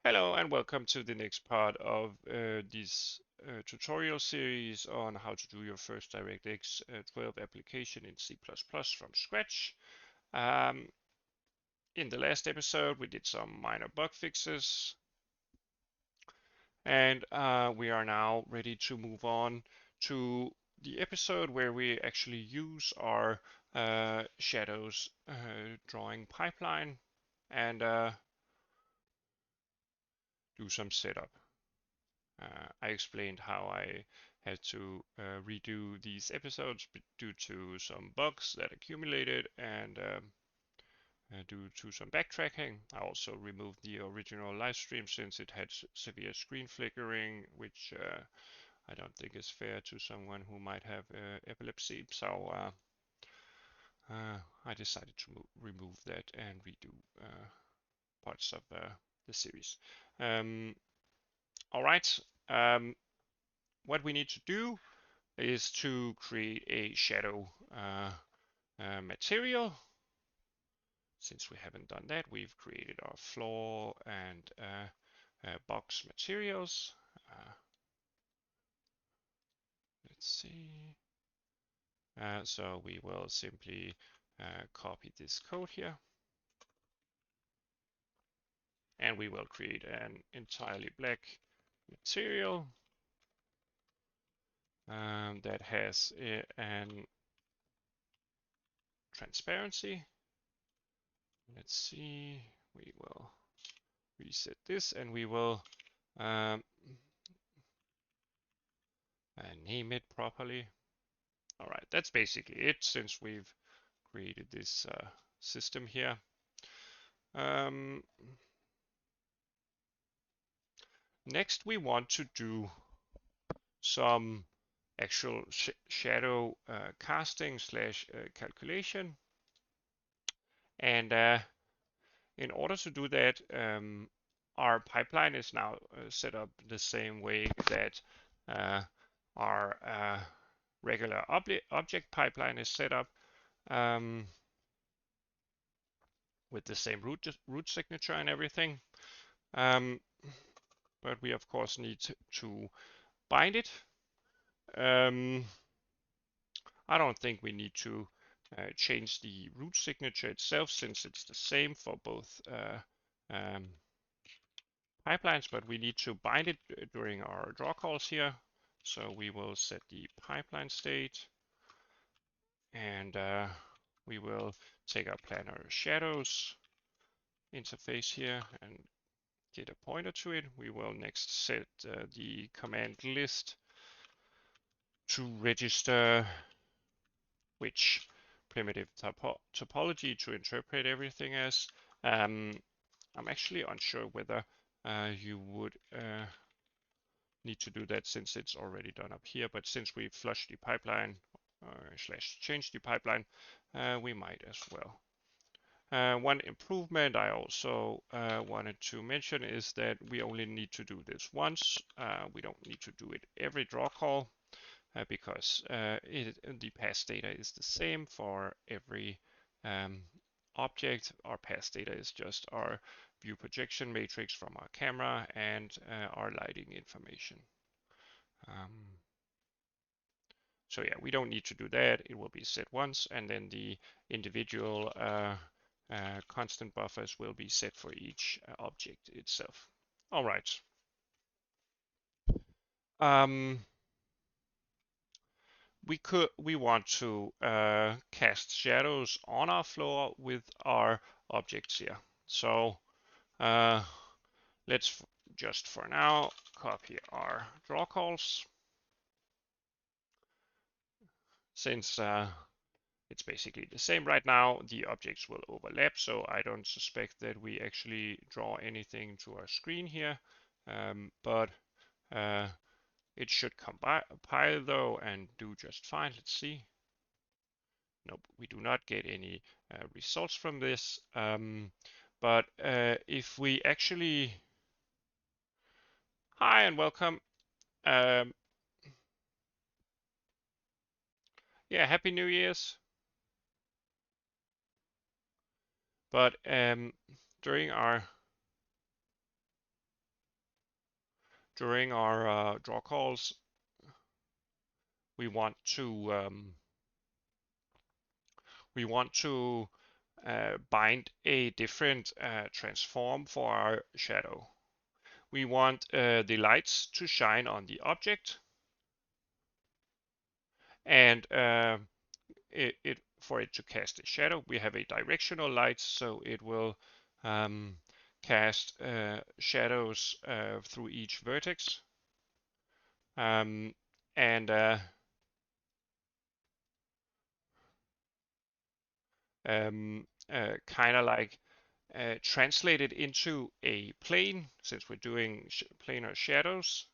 Hello and welcome to the next part of this tutorial series on how to do your first DirectX 12 application in C++ from scratch. In the last episode we did some minor bug fixes and we are now ready to move on to the episode where we actually use our shadows drawing pipeline and do some setup. I explained how I had to redo these episodes due to some bugs that accumulated and due to some backtracking. I also removed the original live stream since it had severe screen flickering, which I don't think is fair to someone who might have epilepsy. So I decided to remove that and redo parts of the series. All right. What we need to do is to create a shadow material. Since we haven't done that, we've created our floor and box materials. Let's see. So we will simply copy this code here. And we will create an entirely black material that has an transparency. Let's see, we will reset this and we will name it properly. All right, that's basically it since we've created this system here. Next, we want to do some actual shadow casting / calculation. And in order to do that, our pipeline is now set up the same way that our regular object pipeline is set up, with the same root signature and everything. But we of course need to bind it. I don't think we need to change the root signature itself since it's the same for both pipelines, but we need to bind it during our draw calls here. So we will set the pipeline state and we will take our planar shadows interface here and get a pointer to it. We will next set the command list to register which primitive topology to interpret everything as. I'm actually unsure whether you would need to do that since it's already done up here, but since we flushed the pipeline / changed the pipeline, we might as well. One improvement I also wanted to mention is that we only need to do this once. We don't need to do it every draw call because the past data is the same for every object. Our past data is just our view projection matrix from our camera and our lighting information. So yeah, we don't need to do that. It will be set once, and then the individual constant buffers will be set for each object itself. All right. We want to cast shadows on our floor with our objects here. So let's just for now copy our draw calls. Since it's basically the same right now, the objects will overlap, so I don't suspect that we actually draw anything to our screen here, but it should compile though and do just fine. Let's see. Nope, we do not get any results from this, but if we actually... Hi and welcome. Yeah, Happy New Year's. But during our during our draw calls, we want to bind a different transform for our shadow. We want the lights to shine on the object, and for it to cast a shadow, we have a directional light, so it will cast shadows through each vertex. And kind of like translate it into a plane, since we're doing planar shadows.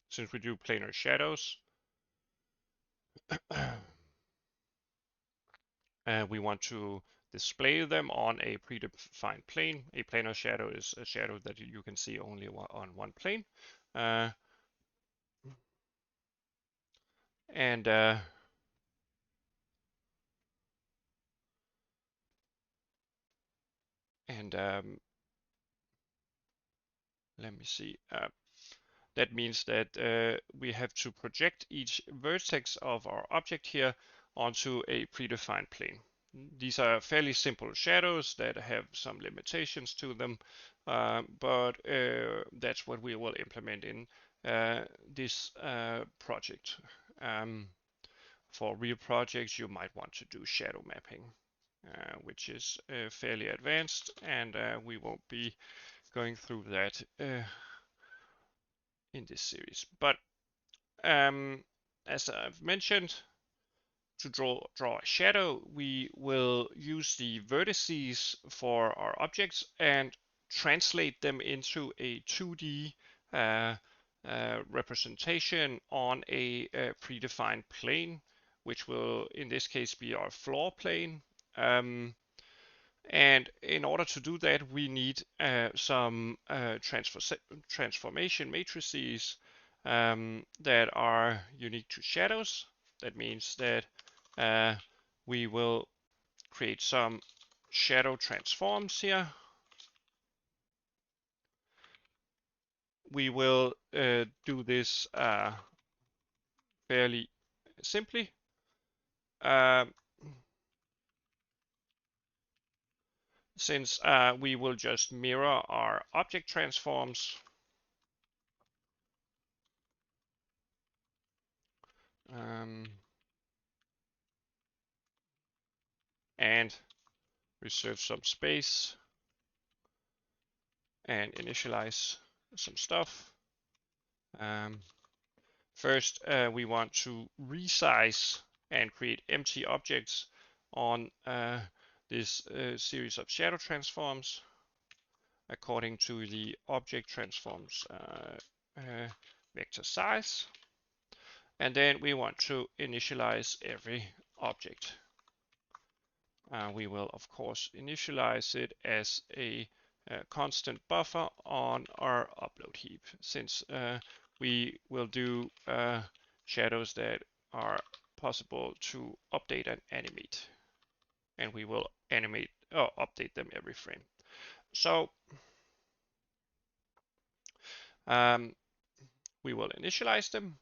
Since we do planar shadows, we want to display them on a predefined plane. A planar shadow is a shadow that you can see only on one plane. Let me see. That means that we have to project each vertex of our object here onto a predefined plane. These are fairly simple shadows that have some limitations to them, but that's what we will implement in this project. For real projects, you might want to do shadow mapping, which is fairly advanced, and we won't be going through that in this series. But as I've mentioned, to draw a shadow, we will use the vertices for our objects and translate them into a 2D representation on a predefined plane, which will in this case be our floor plane. And in order to do that, we need some transformation matrices that are unique to shadows. That means that we will create some shadow transforms here. We will do this fairly simply. Since we will just mirror our object transforms. And reserve some space and initialize some stuff. First, we want to resize and create empty objects on this series of shadow transforms according to the object transforms vector size. And then we want to initialize every object. We will, of course, initialize it as a constant buffer on our upload heap, since we will do shadows that are possible to update and animate. And we will update them every frame. So we will initialize them,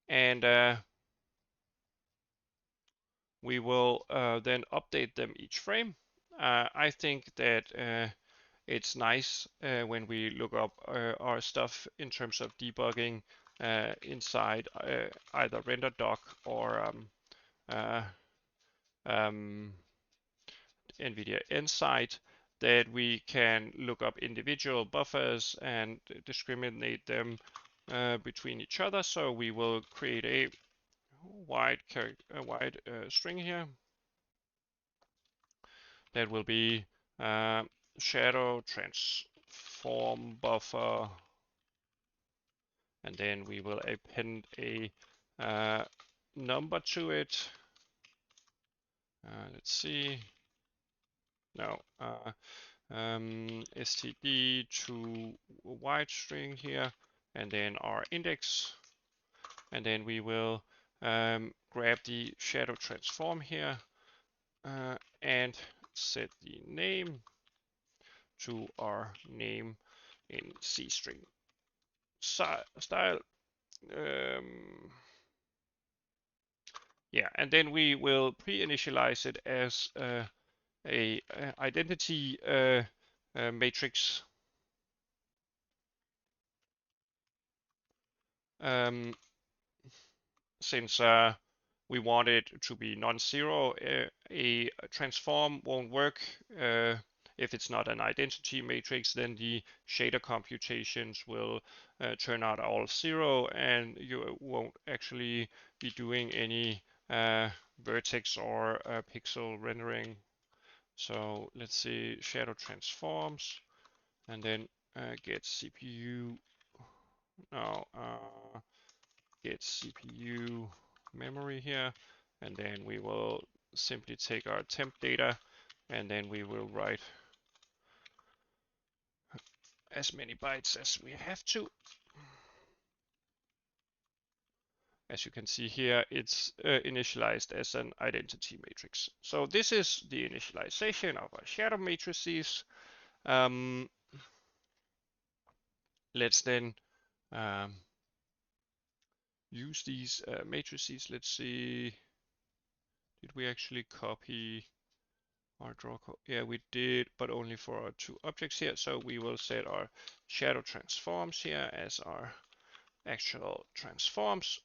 and we will then update them each frame. I think that it's nice when we look up our stuff in terms of debugging inside either RenderDoc or NVIDIA Insight, that we can look up individual buffers and discriminate them between each other. So we will create a wide string here that will be shadow transform buffer, and then we will append a number to it. Let's see. No, std to wide string here, and then our index and then we will grab the shadow transform here and set the name to our name in C string style. Yeah, and then we will pre-initialize it as a identity matrix. Since we want it to be non-zero, a transform won't work if it's not an identity matrix. Then the shader computations will turn out all zero, and you won't actually be doing any vertex or pixel rendering. So let's see, shadow transforms, and then get CPU. Now get CPU memory here, and then we will simply take our temp data, and then we will write as many bytes as we have to. As you can see here, it's initialized as an identity matrix. So this is the initialization of our shadow matrices. Let's then use these matrices. Let's see, did we actually copy our draw code? Yeah, we did, but only for our two objects here. So we will set our shadow transforms here as our actual transforms.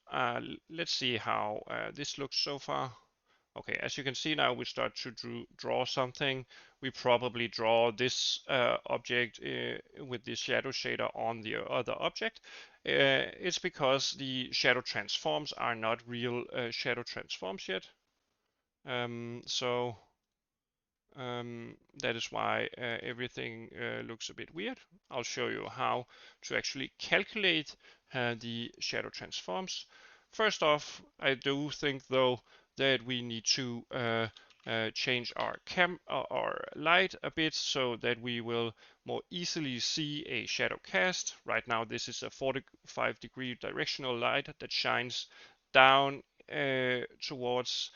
Let's see how this looks so far. Okay, as you can see now, we start to draw something. We probably draw this object with the shadow shader on the other object. It's because the shadow transforms are not real shadow transforms yet. So that is why everything looks a bit weird. I'll show you how to actually calculate the shadow transforms. First off, I do think though that we need to change our light a bit so that we will more easily see a shadow cast. Right now this is a 45-degree directional light that shines down towards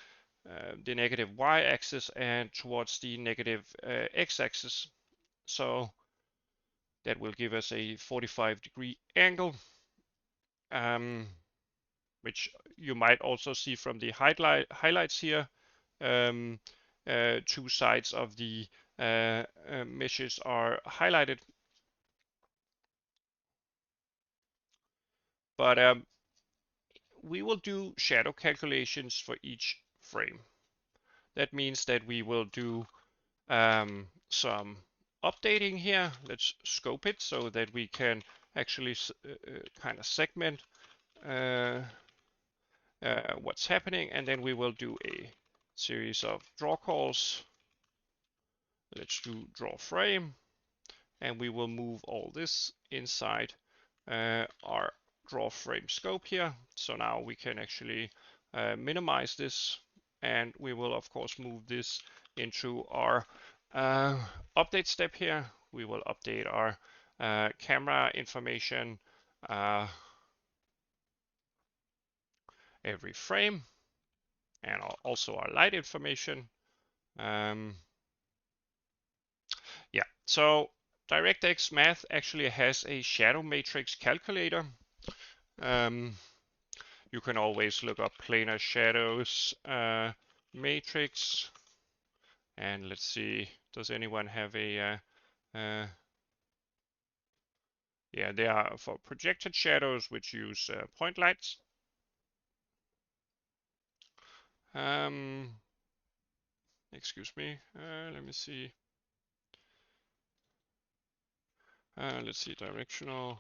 the negative y-axis and towards the negative x-axis. So that will give us a 45-degree angle, which you might also see from the highlights here. Two sides of the meshes are highlighted. But we will do shadow calculations for each frame. That means that we will do some updating here. Let's scope it so that we can actually kind of segment what's happening, and then we will do a series of draw calls. Let's do draw frame, and we will move all this inside our draw frame scope here. So now we can actually minimize this, and we will of course move this into our update step here. We will update our camera information every frame, and also our light information. Yeah, so DirectX Math actually has a shadow matrix calculator. You can always look up planar shadows matrix, and let's see, does anyone have a yeah, they are for projected shadows which use point lights. Excuse me, let me see. Let's see, directional.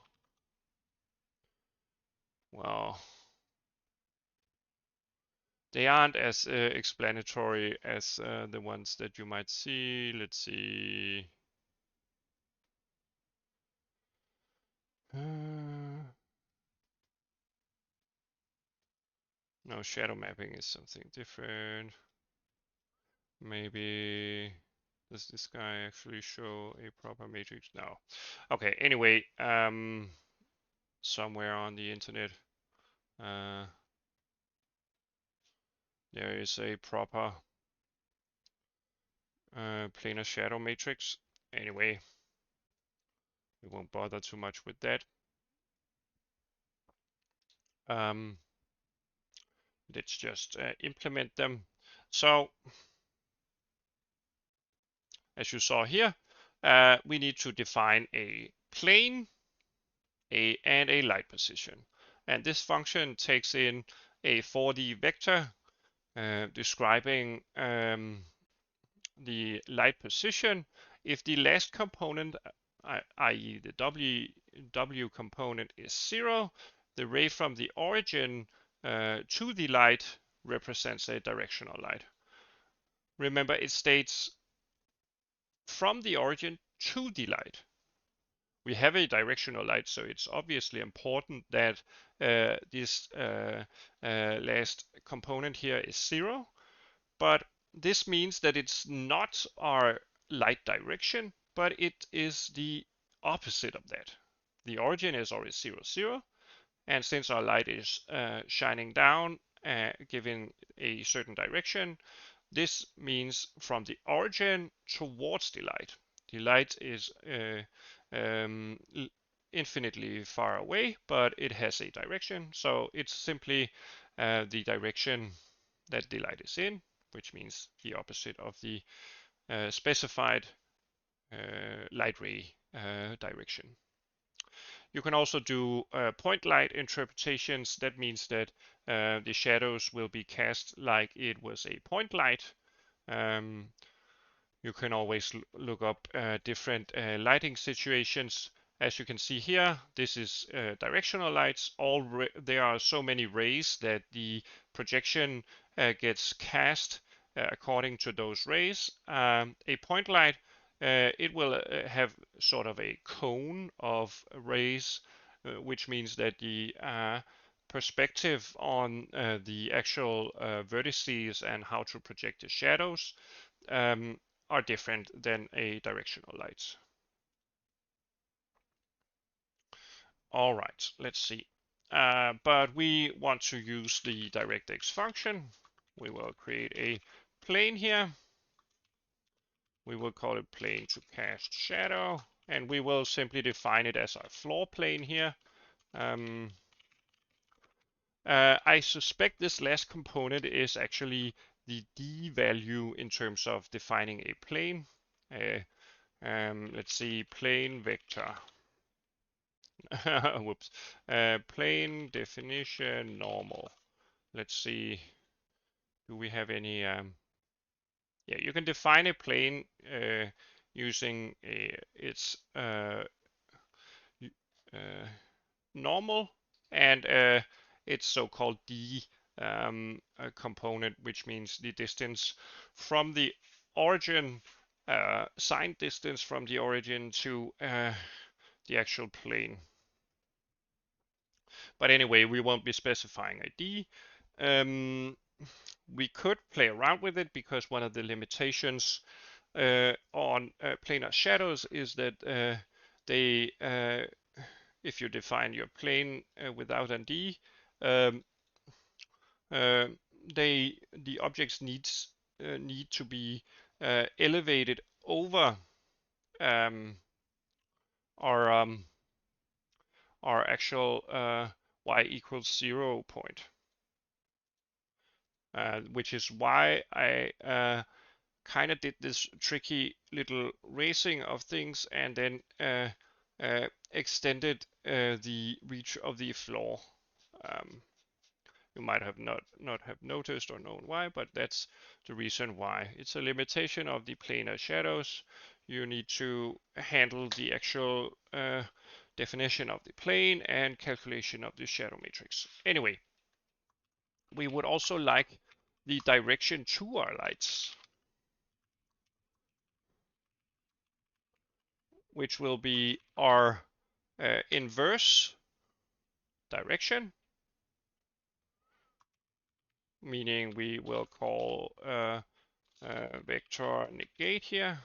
Well, they aren't as explanatory as the ones that you might see. Let's see. No, shadow mapping is something different. Maybe does this guy actually show a proper matrix? No. Okay, anyway, somewhere on the internet there is a proper planar shadow matrix. Anyway, we won't bother too much with that. Let's just implement them. So, as you saw here, we need to define a plane, and a light position. And this function takes in a 4D vector describing the light position. If the last component, i.e. the W component, is 0, the ray from the origin to the light represents a directional light. Remember, it states from the origin to the light. We have a directional light, so it's obviously important that this last component here is 0, but this means that it's not our light direction, but it is the opposite of that. The origin is always 0, 0, and since our light is shining down, giving a certain direction, this means from the origin towards the light. The light is infinitely far away, but it has a direction. So it's simply the direction that the light is in, which means the opposite of the specified light ray direction. You can also do point light interpretations. That means that the shadows will be cast like it was a point light. You can always look up different lighting situations. As you can see here, this is directional lights. There are so many rays that the projection gets cast according to those rays. A point light, it will have sort of a cone of rays, which means that the perspective on the actual vertices and how to project the shadows are different than a directional light. All right, let's see. But we want to use the DirectX function. We will create a plane here. We will call it plane to cast shadow, and we will simply define it as our floor plane here. I suspect this last component is actually the D value in terms of defining a plane. Let's see, plane vector. Whoops. Plane definition normal. Let's see. Do we have any? Yeah, you can define a plane using its normal and its so-called D component, which means the distance from the origin, signed distance from the origin to the actual plane. But anyway, we won't be specifying a D. We could play around with it because one of the limitations on planar shadows is that if you define your plane without an D, the objects need to be elevated over our actual y equals 0 point, which is why I kind of did this tricky little racing of things and then extended the reach of the floor. You might have not have noticed or known why, but that's the reason why. It's a limitation of the planar shadows. You need to handle the actual definition of the plane and calculation of the shadow matrix. Anyway, we would also like the direction to our lights, which will be our inverse direction, meaning we will call vector negate here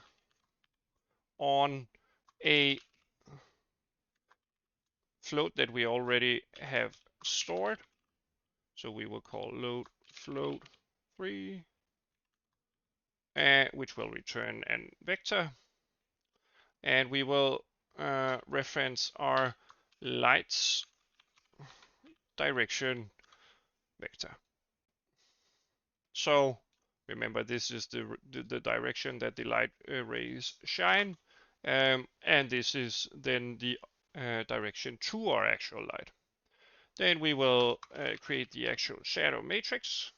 on a float that we already have stored. So we will call load float 3, which will return an vector. And we will reference our lights direction vector. So remember, this is the direction that the light rays shine, and this is then the direction to our actual light. Then we will create the actual shadow matrix.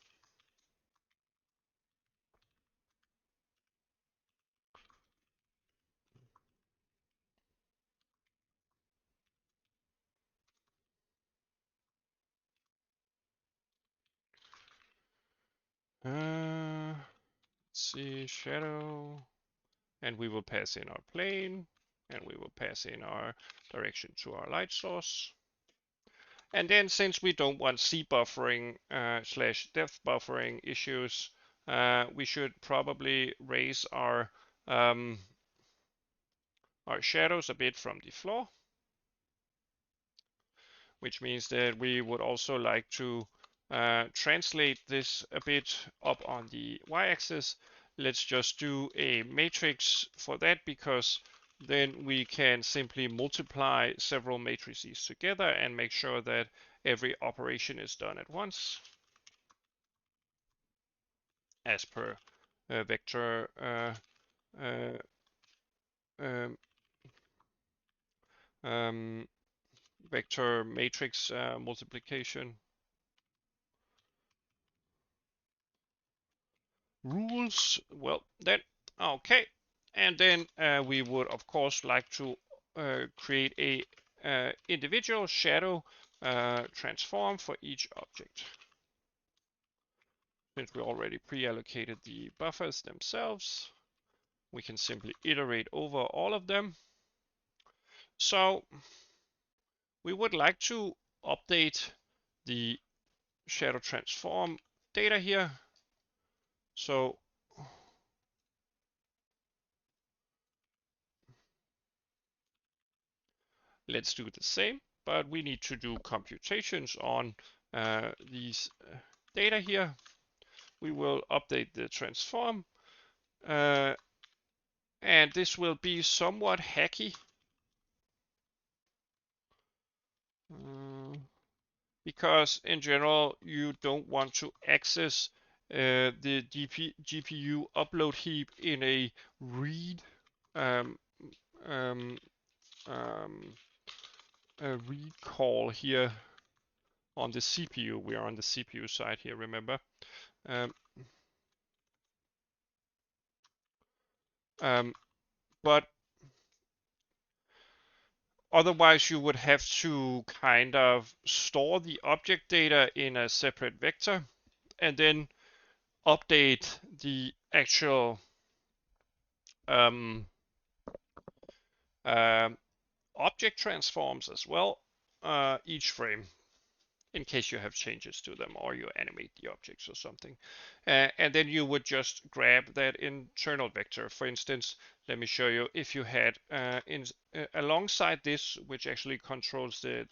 Let's see, shadow, and we will pass in our plane, and we will pass in our direction to our light source. And then, since we don't want C buffering slash depth buffering issues, we should probably raise our shadows a bit from the floor, which means that we would also like to translate this a bit up on the y-axis. Let's just do a matrix for that, because then we can simply multiply several matrices together and make sure that every operation is done at once, as per vector uh, um, vector matrix multiplication rules. Well, then, okay. And then we would, of course, like to create a individual shadow transform for each object. Since we already pre-allocated the buffers themselves, we can simply iterate over all of them. So we would like to update the shadow transform data here. So let's do the same, but we need to do computations on these data here. We will update the transform, and this will be somewhat hacky, because in general you don't want to access the GPU upload heap in a read um, um, read call here on the CPU. We are on the CPU side here, remember. But otherwise you would have to kind of store the object data in a separate vector and then update the actual um, object transforms as well each frame, in case you have changes to them or you animate the objects or something. And then you would just grab that internal vector. For instance, let me show you, if you had alongside this, which actually controls the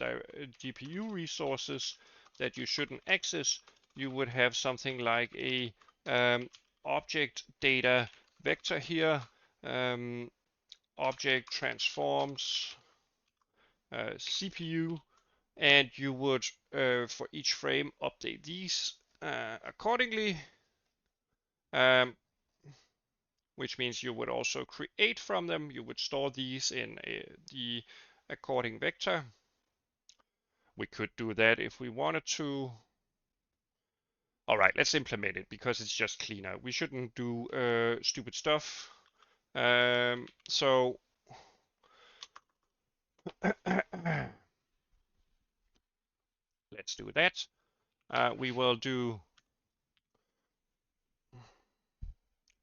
GPU resources that you shouldn't access, you would have something like a object data vector here, object transforms CPU, and you would for each frame update these accordingly, which means you would also create from them. You would store these in the according vector. We could do that if we wanted to. All right, let's implement it because it's just cleaner. We shouldn't do stupid stuff. So let's do that. We will do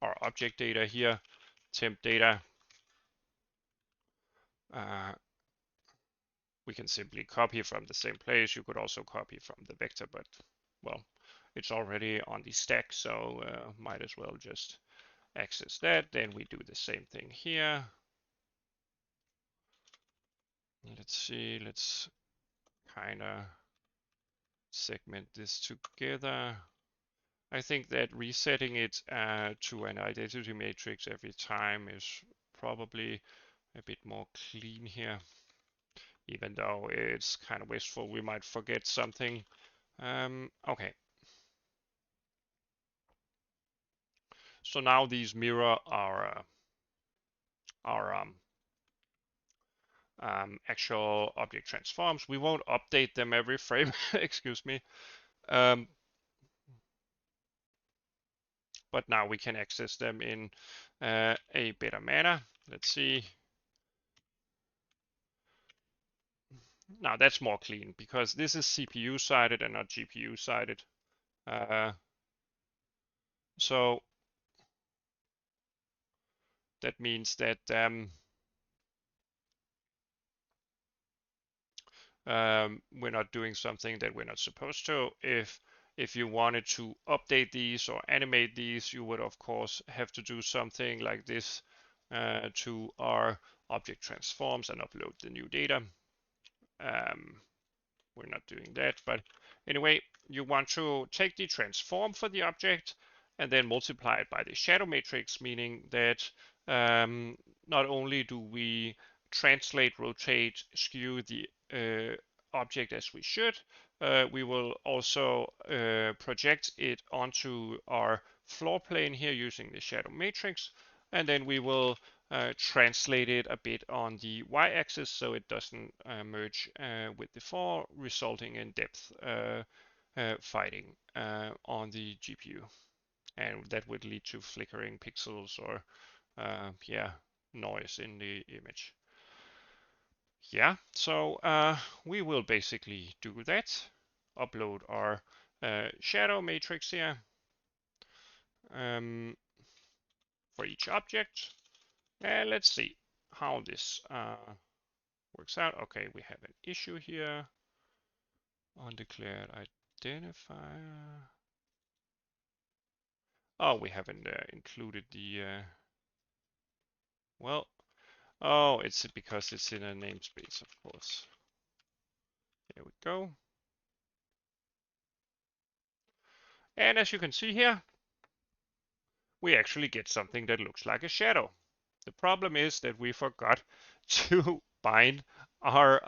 our object data here, temp data. We can simply copy from the same place. You could also copy from the vector, but well, it's already on the stack, so might as well just access that. Then we do the same thing here. Let's see, let's kind of segment this together. I think that resetting it to an identity matrix every time is probably a bit more clean here, even though it's kind of wasteful. We might forget something. Okay. So now these mirror our actual object transforms. We won't update them every frame, excuse me. But now we can access them in a better manner. Let's see. Now that's more clean because this is CPU sided and not GPU sided. So that means that we're not doing something that we're not supposed to. If you wanted to update these or animate these, you would of course have to do something like this to our object transforms and upload the new data. We're not doing that, but anyway, you want to take the transform for the object and then multiply it by the shadow matrix, meaning that not only do we translate, rotate, skew the object as we should, we will also project it onto our floor plane here using the shadow matrix, and then we will translate it a bit on the y-axis so it doesn't merge with the floor, resulting in depth fighting on the GPU. And that would lead to flickering pixels or yeah, noise in the image. Yeah, so we will basically do that. Upload our shadow matrix here for each object. And let's see how this works out. Okay, we have an issue here. Undeclared identifier. Oh, we haven't included the, well, oh, it's because it's in a namespace, of course. There we go. And as you can see here, we actually get something that looks like a shadow. The problem is that we forgot to bind our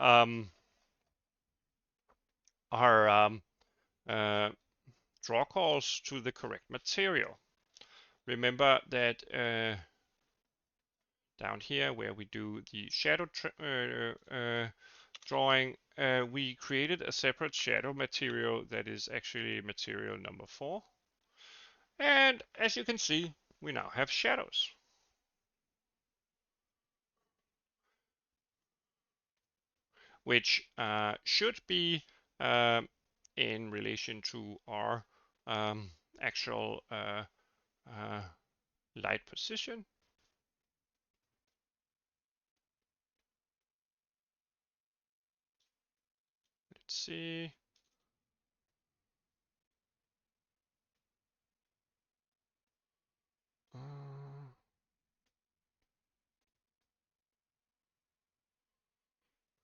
draw calls to the correct material. Remember that down here where we do the shadow drawing, we created a separate shadow material that is actually material number 4. And as you can see, we now have shadows. Which should be in relation to our actual light position. Let's see.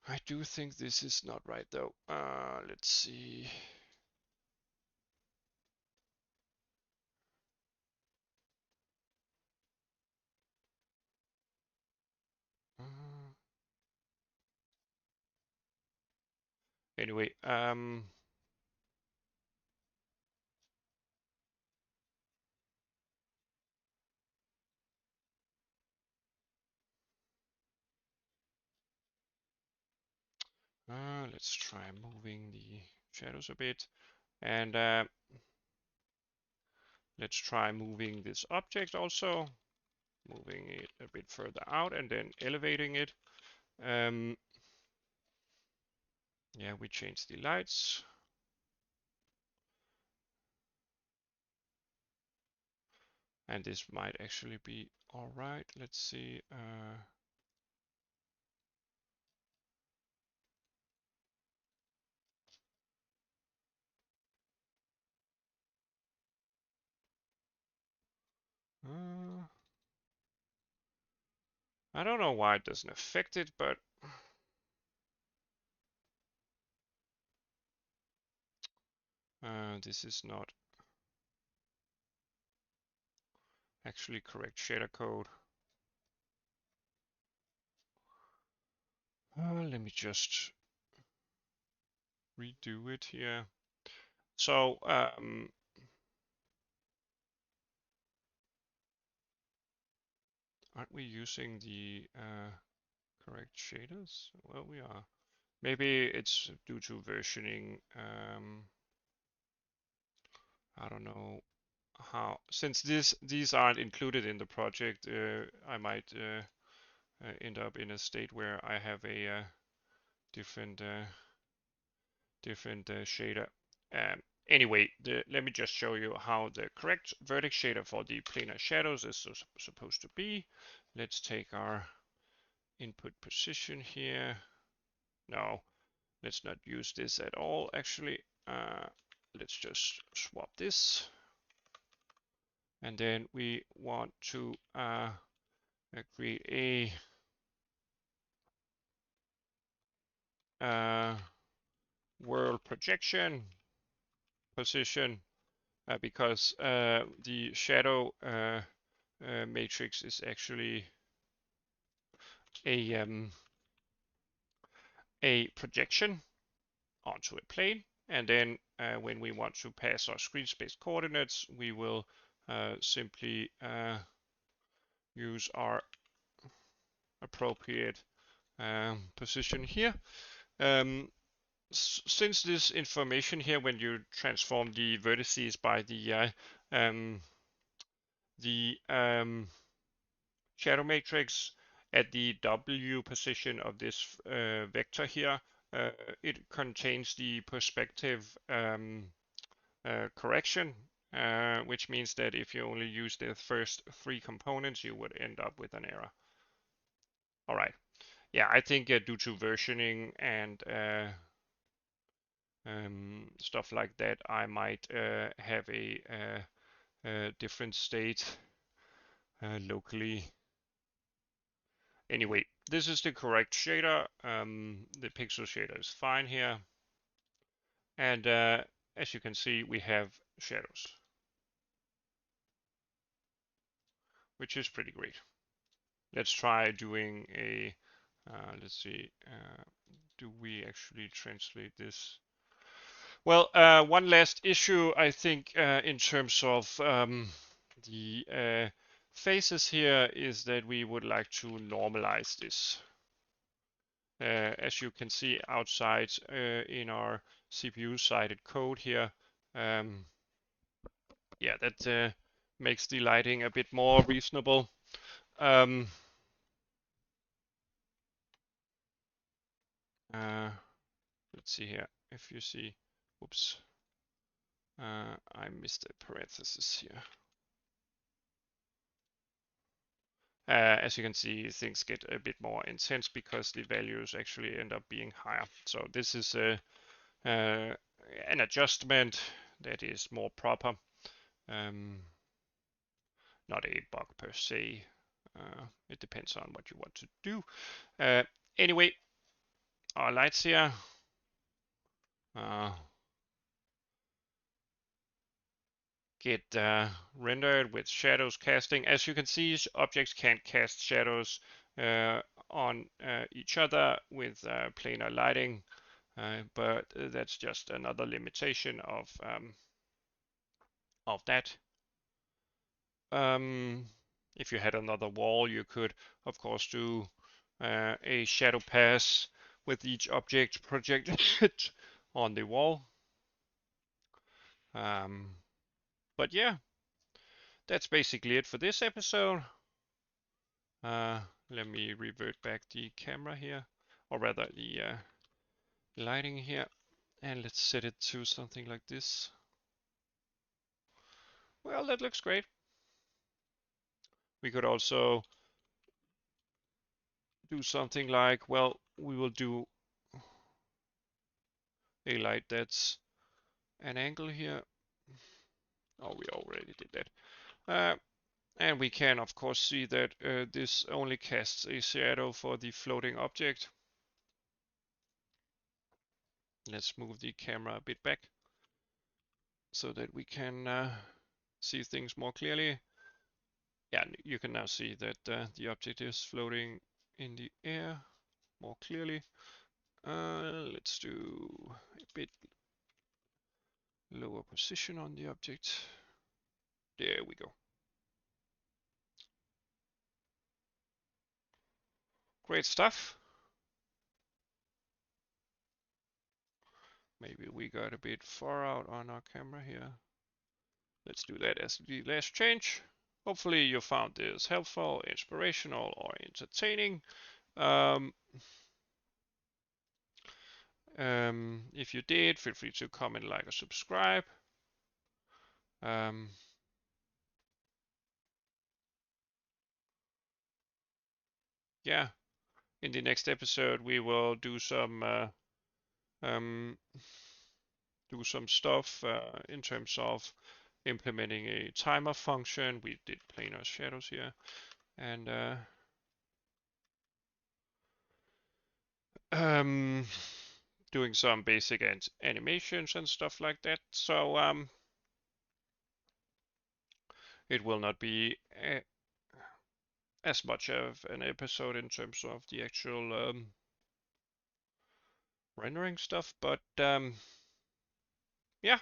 I do think this is not right though. Let's see. Anyway, let's try moving the shadows a bit, and let's try moving this object also, moving it a bit further out and then elevating it. Yeah, we changed the lights. And this might actually be all right. Let's see. I don't know why it doesn't affect it, but This is not actually correct shader code. Let me just redo it here. So aren't we using the correct shaders? Well, we are. Maybe it's due to versioning. I don't know how. Since these aren't included in the project, I might end up in a state where I have a different shader. Anyway, let me just show you how the correct vertex shader for the planar shadows is supposed to be. Let's take our input position here. No, let's not use this at all, actually. Let's just swap this. And then we want to create a world projection position because the shadow matrix is actually a projection onto a plane. And then when we want to pass our screen space coordinates, we will simply use our appropriate position here. Since this information here, when you transform the vertices by the shadow matrix at the W position of this vector here, it contains the perspective correction, which means that if you only use the first 3 components, you would end up with an error. All right. Yeah, I think due to versioning and stuff like that, I might have a different state locally. Anyway, this is the correct shader. The pixel shader is fine here. And as you can see, we have shadows, which is pretty great. Let's try doing a, let's see, do we actually translate this? Well, one last issue, I think, in terms of the faces here is that we would like to normalize this. As you can see outside in our CPU-sided code here, yeah, that makes the lighting a bit more reasonable. Let's see here. If you see, whoops, I missed a parenthesis here. As you can see, things get a bit more intense because the values actually end up being higher. So this is an adjustment that is more proper. Not a bug per se. It depends on what you want to do. Anyway, our lights here. Get rendered with shadows casting. As you can see, objects can't cast shadows on each other with planar lighting, but that's just another limitation of that. If you had another wall, you could, of course, do a shadow pass with each object projected on the wall. But yeah, that's basically it for this episode. Let me revert back the camera here, or rather the lighting here, and let's set it to something like this. Well, that looks great. We could also do something like, well, we will do a light that's an angle here. Oh, we already did that. And we can, of course, see that this only casts a shadow for the floating object. Let's move the camera a bit back. so that we can see things more clearly. Yeah, you can now see that the object is floating in the air more clearly. Let's do a bit lower position on the object. There we go. Great stuff. Maybe we got a bit far out on our camera here. Let's do that as the last change. Hopefully you found this helpful, inspirational, or entertaining. If you did, feel free to comment, like, or subscribe. Yeah, in the next episode we will do some stuff in terms of implementing a timer function. We did planar shadows here, and doing some basic animations and stuff like that. So it will not be as much of an episode in terms of the actual rendering stuff, but yeah,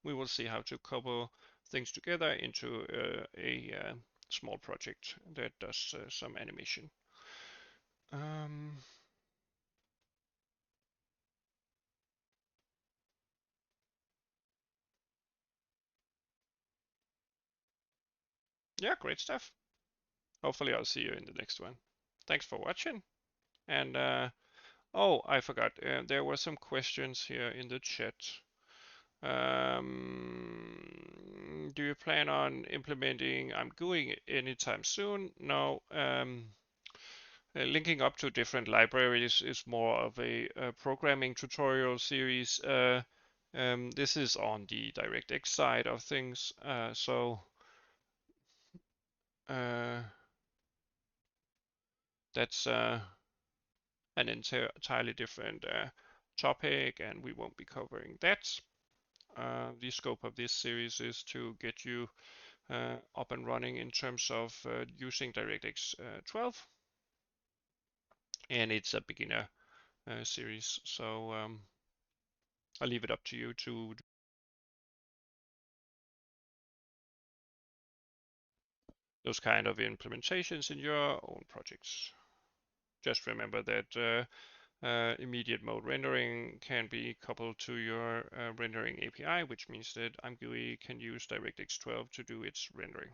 we will see how to couple things together into a small project that does some animation. Yeah, great stuff. Hopefully I'll see you in the next one. Thanks for watching. And oh, I forgot. There were some questions here in the chat. Do you plan on implementing I'm GUI anytime soon? No. Linking up to different libraries is more of a programming tutorial series. This is on the DirectX side of things. So that's an entirely different topic, and we won't be covering that. The scope of this series is to get you up and running in terms of using DirectX 12, and it's a beginner series, so I'll leave it up to you to do those kind of implementations in your own projects. Just remember that immediate mode rendering can be coupled to your rendering API, which means that ImGUI can use DirectX 12 to do its rendering.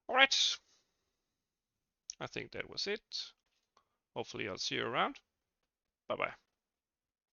All right, I think that was it. Hopefully I'll see you around. Bye-bye.